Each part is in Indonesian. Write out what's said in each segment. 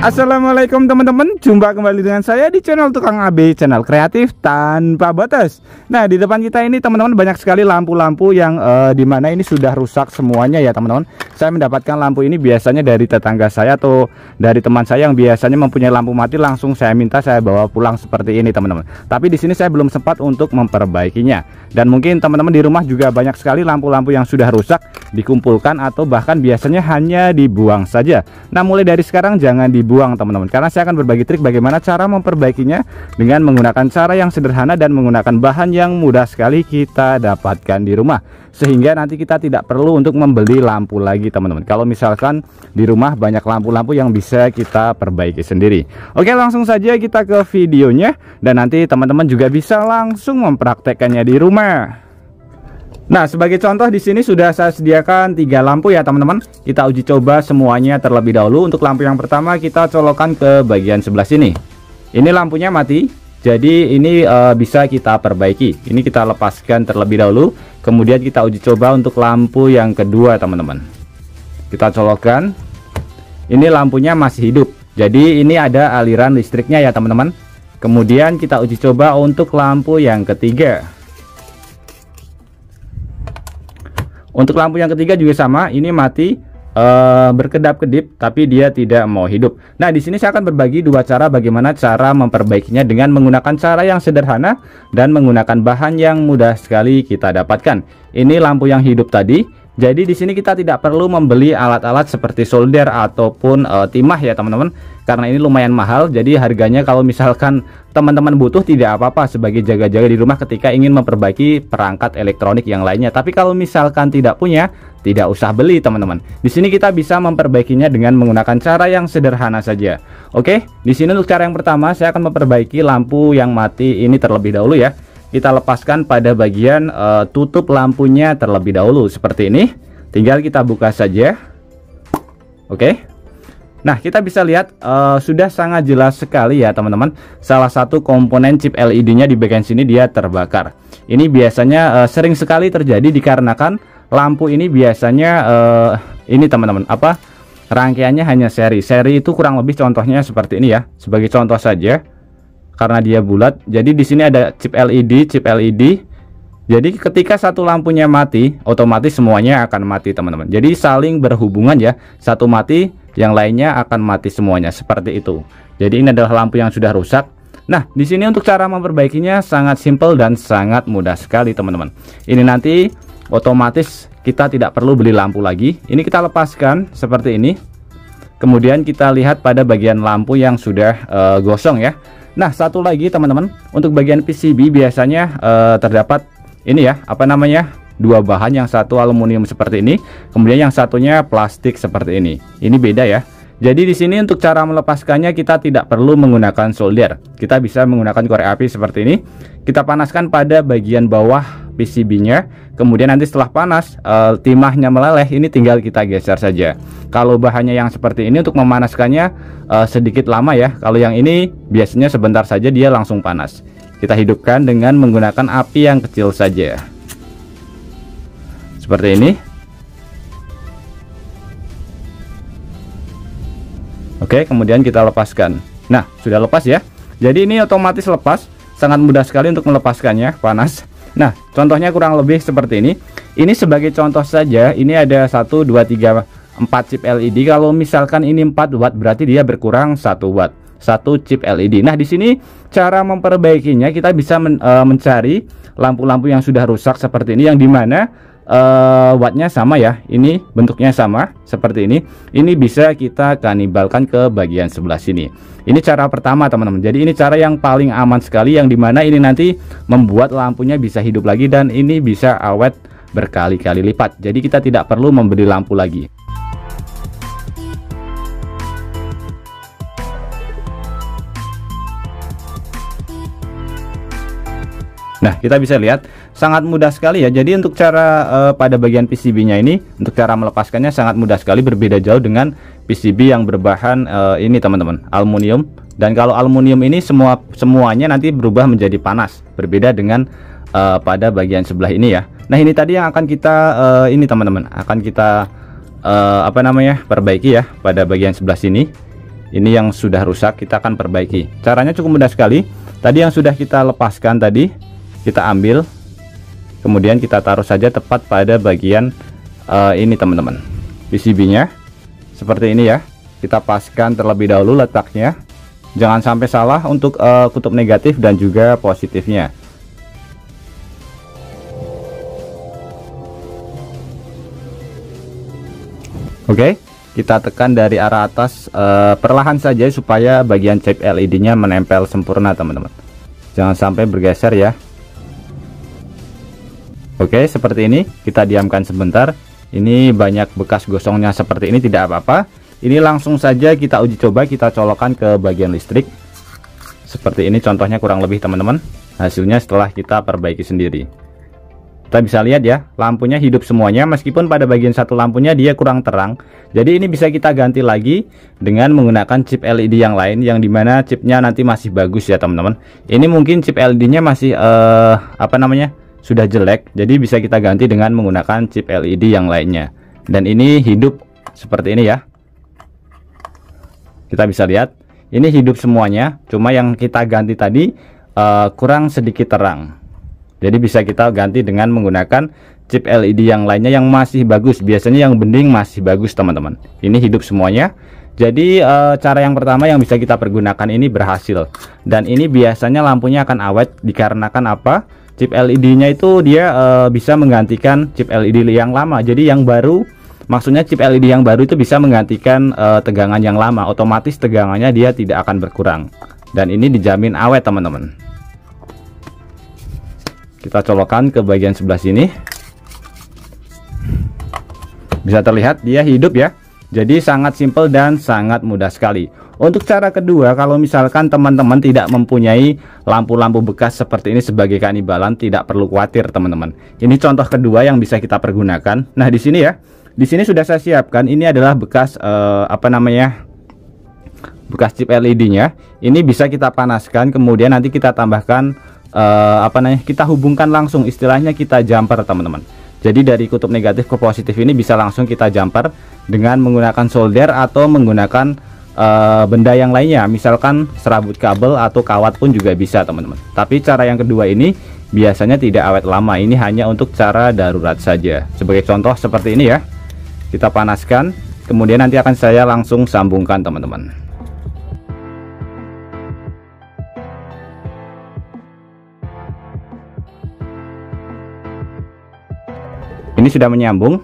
Assalamualaikum teman-teman, jumpa kembali dengan saya di channel Tukang AB, channel kreatif tanpa batas. Nah, di depan kita ini teman-teman banyak sekali lampu-lampu yang dimana ini sudah rusak semuanya ya teman-teman. Saya mendapatkan lampu ini biasanya dari tetangga saya atau dari teman saya yang biasanya mempunyai lampu mati, langsung saya minta saya bawa pulang seperti ini teman-teman. Tapi di sini saya belum sempat untuk memperbaikinya. Dan mungkin teman-teman di rumah juga banyak sekali lampu-lampu yang sudah rusak dikumpulkan atau bahkan biasanya hanya dibuang saja. Nah, mulai dari sekarang jangan dibuang teman-teman, karena saya akan berbagi trik bagaimana cara memperbaikinya dengan menggunakan cara yang sederhana dan menggunakan bahan yang mudah sekali kita dapatkan di rumah, sehingga nanti kita tidak perlu untuk membeli lampu lagi teman-teman. Kalau misalkan di rumah banyak lampu-lampu yang bisa kita perbaiki sendiri. Oke, langsung saja kita ke videonya dan nanti teman-teman juga bisa langsung mempraktekkannya di rumah. Nah, sebagai contoh di sini sudah saya sediakan 3 lampu ya teman-teman. Kita uji coba semuanya terlebih dahulu. Untuk lampu yang pertama kita colokan ke bagian sebelah sini. Ini lampunya mati, jadi ini bisa kita perbaiki. Ini kita lepaskan terlebih dahulu. Kemudian kita uji coba untuk lampu yang kedua teman-teman. Kita colokkan. Ini lampunya masih hidup, jadi ini ada aliran listriknya ya teman-teman. Kemudian kita uji coba untuk lampu yang ketiga. Untuk lampu yang ketiga juga sama, ini mati, berkedap-kedip, tapi dia tidak mau hidup. Nah, di sini saya akan berbagi 2 cara bagaimana cara memperbaikinya dengan menggunakan cara yang sederhana dan menggunakan bahan yang mudah sekali kita dapatkan. Ini lampu yang hidup tadi. Jadi di sini kita tidak perlu membeli alat-alat seperti solder ataupun timah ya teman-teman, karena ini lumayan mahal. Jadi harganya kalau misalkan teman-teman butuh tidak apa-apa sebagai jaga-jaga di rumah ketika ingin memperbaiki perangkat elektronik yang lainnya. Tapi kalau misalkan tidak punya, tidak usah beli teman-teman. Di sini kita bisa memperbaikinya dengan menggunakan cara yang sederhana saja. Oke, di sini untuk cara yang pertama saya akan memperbaiki lampu yang mati ini terlebih dahulu ya. Kita lepaskan pada bagian tutup lampunya terlebih dahulu seperti ini. Tinggal kita buka saja. Oke. Nah, kita bisa lihat sudah sangat jelas sekali ya teman-teman. Salah satu komponen chip LED-nya di bagian sini dia terbakar. Ini biasanya sering sekali terjadi dikarenakan lampu ini biasanya ini teman-teman, rangkaiannya hanya seri. Seri itu kurang lebih contohnya seperti ini ya. Sebagai contoh saja. Karena dia bulat, jadi di sini ada chip LED. Jadi ketika satu lampunya mati, otomatis semuanya akan mati teman-teman. Jadi saling berhubungan ya, satu mati, yang lainnya akan mati semuanya seperti itu. Jadi ini adalah lampu yang sudah rusak. Nah, di sini untuk cara memperbaikinya sangat simpel dan sangat mudah sekali teman-teman. Ini nanti otomatis kita tidak perlu beli lampu lagi. Ini kita lepaskan seperti ini. Kemudian kita lihat pada bagian lampu yang sudah gosong ya. Nah, satu lagi teman-teman, untuk bagian PCB biasanya terdapat ini ya, 2 bahan, yang satu aluminium seperti ini, kemudian yang satunya plastik seperti ini. Ini beda ya. Jadi di sini untuk cara melepaskannya kita tidak perlu menggunakan solder. Kita bisa menggunakan korek api seperti ini. Kita panaskan pada bagian bawah PCB-nya. Kemudian nanti setelah panas, timahnya meleleh, ini tinggal kita geser saja. Kalau bahannya yang seperti ini untuk memanaskannya sedikit lama ya. Kalau yang ini biasanya sebentar saja dia langsung panas. Kita hidupkan dengan menggunakan api yang kecil saja. Seperti ini. Oke, kemudian kita lepaskan. Nah, sudah lepas ya. Jadi ini otomatis lepas. Sangat mudah sekali untuk melepaskannya, panas. Nah, contohnya kurang lebih seperti ini. Ini sebagai contoh saja, ini ada 1, 2, 3, 4 chip LED. Kalau misalkan ini 4 watt, berarti dia berkurang 1 watt. 1 chip LED. Nah, di sini cara memperbaikinya kita bisa mencari lampu-lampu yang sudah rusak seperti ini, yang dimana wattnya sama ya. Ini bentuknya sama seperti ini. Ini bisa kita kanibalkan ke bagian sebelah sini. Ini cara pertama teman-teman. Jadi ini cara yang paling aman sekali, yang dimana ini nanti membuat lampunya bisa hidup lagi dan ini bisa awet berkali-kali lipat. Jadi kita tidak perlu membeli lampu lagi. Nah, kita bisa lihat sangat mudah sekali ya. Jadi untuk cara pada bagian PCB-nya ini, untuk cara melepaskannya sangat mudah sekali, berbeda jauh dengan PCB yang berbahan ini teman-teman, aluminium. Dan kalau aluminium ini semuanya nanti berubah menjadi panas, berbeda dengan pada bagian sebelah ini ya. Nah, ini tadi yang akan kita ini teman-teman, akan kita perbaiki ya pada bagian sebelah sini. Ini yang sudah rusak kita akan perbaiki. Caranya cukup mudah sekali. Tadi yang sudah kita lepaskan tadi kita ambil, kemudian kita taruh saja tepat pada bagian ini teman-teman, PCB-nya seperti ini ya. Kita paskan terlebih dahulu letaknya, jangan sampai salah untuk kutub negatif dan juga positifnya. Oke, kita tekan dari arah atas perlahan saja supaya bagian chip LED-nya menempel sempurna teman-teman. Jangan sampai bergeser ya. Oke, seperti ini. Kita diamkan sebentar. Ini banyak bekas gosongnya seperti ini, tidak apa-apa. Ini langsung saja kita uji coba, kita colokkan ke bagian listrik. Seperti ini contohnya kurang lebih teman-teman. Hasilnya setelah kita perbaiki sendiri. Kita bisa lihat ya, lampunya hidup semuanya, meskipun pada bagian satu lampunya dia kurang terang. Jadi ini bisa kita ganti lagi dengan menggunakan chip LED yang lain, yang dimana chipnya nanti masih bagus ya teman-teman. Ini mungkin chip LED-nya masih sudah jelek, jadi bisa kita ganti dengan menggunakan chip LED yang lainnya. Dan ini hidup seperti ini ya. Kita bisa lihat, ini hidup semuanya, cuma yang kita ganti tadi kurang sedikit terang. Jadi bisa kita ganti dengan menggunakan chip LED yang lainnya yang masih bagus. Biasanya yang bening masih bagus teman-teman. Ini hidup semuanya. Jadi cara yang pertama yang bisa kita pergunakan ini berhasil. Dan ini biasanya lampunya akan awet dikarenakan apa? Chip LED-nya itu dia bisa menggantikan chip LED yang lama. Jadi yang baru, maksudnya chip LED yang baru itu bisa menggantikan tegangan yang lama. Otomatis tegangannya dia tidak akan berkurang. Dan ini dijamin awet teman-teman. Kita colokkan ke bagian sebelah sini. Bisa terlihat dia hidup ya. Jadi sangat simpel dan sangat mudah sekali. Untuk cara kedua, kalau misalkan teman-teman tidak mempunyai lampu-lampu bekas seperti ini sebagai kanibalan, tidak perlu khawatir teman-teman. Ini contoh kedua yang bisa kita pergunakan. Nah di sini ya, di sini sudah saya siapkan. Ini adalah bekas bekas chip LED-nya. Ini bisa kita panaskan, kemudian nanti kita tambahkan kita hubungkan langsung, istilahnya kita jumper teman-teman. Jadi dari kutub negatif ke positif ini bisa langsung kita jumper dengan menggunakan solder atau menggunakan benda yang lainnya, misalkan serabut kabel atau kawat pun juga bisa teman-teman. Tapi cara yang kedua ini biasanya tidak awet lama, ini hanya untuk cara darurat saja. Sebagai contoh seperti ini ya, kita panaskan, kemudian nanti akan saya langsung sambungkan teman-teman. Ini sudah menyambung.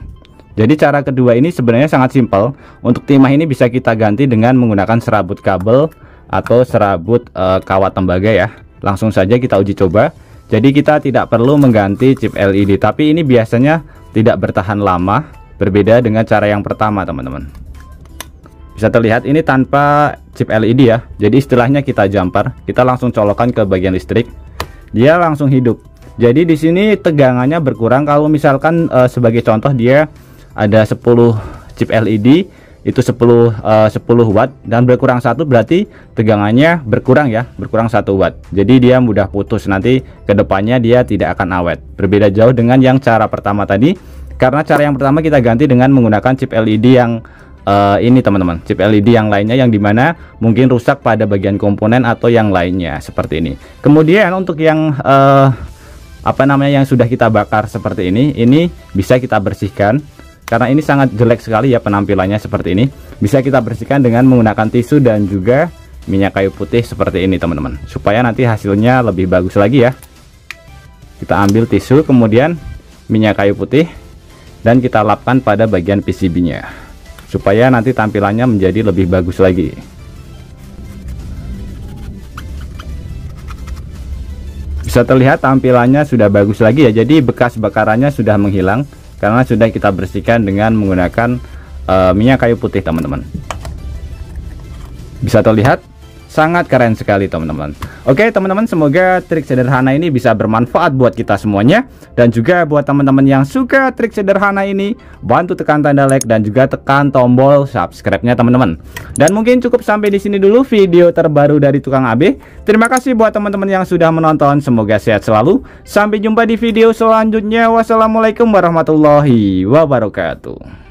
Jadi cara kedua ini sebenarnya sangat simpel. Untuk timah ini bisa kita ganti dengan menggunakan serabut kabel atau serabut kawat tembaga ya. Langsung saja kita uji coba. Jadi kita tidak perlu mengganti chip LED, tapi ini biasanya tidak bertahan lama, berbeda dengan cara yang pertama teman-teman. Bisa terlihat ini tanpa chip LED ya. Jadi istilahnya kita jumper, kita langsung colokkan ke bagian listrik, dia langsung hidup. Jadi di sini tegangannya berkurang. Kalau misalkan sebagai contoh dia ada 10 chip LED, itu 10 watt dan berkurang 1, berarti tegangannya berkurang ya, berkurang 1 watt. Jadi dia mudah putus, nanti kedepannya dia tidak akan awet. Berbeda jauh dengan yang cara pertama tadi, karena cara yang pertama kita ganti dengan menggunakan chip LED yang ini teman-teman, chip LED yang lainnya yang dimana mungkin rusak pada bagian komponen atau yang lainnya seperti ini. Kemudian untuk yang yang sudah kita bakar seperti ini bisa kita bersihkan, karena ini sangat jelek sekali ya penampilannya seperti ini. Bisa kita bersihkan dengan menggunakan tisu dan juga minyak kayu putih seperti ini teman-teman, supaya nanti hasilnya lebih bagus lagi ya. Kita ambil tisu, kemudian minyak kayu putih, dan kita lapkan pada bagian PCB nya supaya nanti tampilannya menjadi lebih bagus lagi. Bisa terlihat tampilannya sudah bagus lagi ya. Jadi bekas bakarannya sudah menghilang karena sudah kita bersihkan dengan menggunakan minyak kayu putih teman-teman. Bisa terlihat sangat keren sekali teman-teman. Oke teman-teman, semoga trik sederhana ini bisa bermanfaat buat kita semuanya. Dan juga buat teman-teman yang suka trik sederhana ini, bantu tekan tanda like dan juga tekan tombol subscribe-nya teman-teman. Dan mungkin cukup sampai di sini dulu video terbaru dari Tukang AB. Terima kasih buat teman-teman yang sudah menonton. Semoga sehat selalu. Sampai jumpa di video selanjutnya. Wassalamualaikum warahmatullahi wabarakatuh.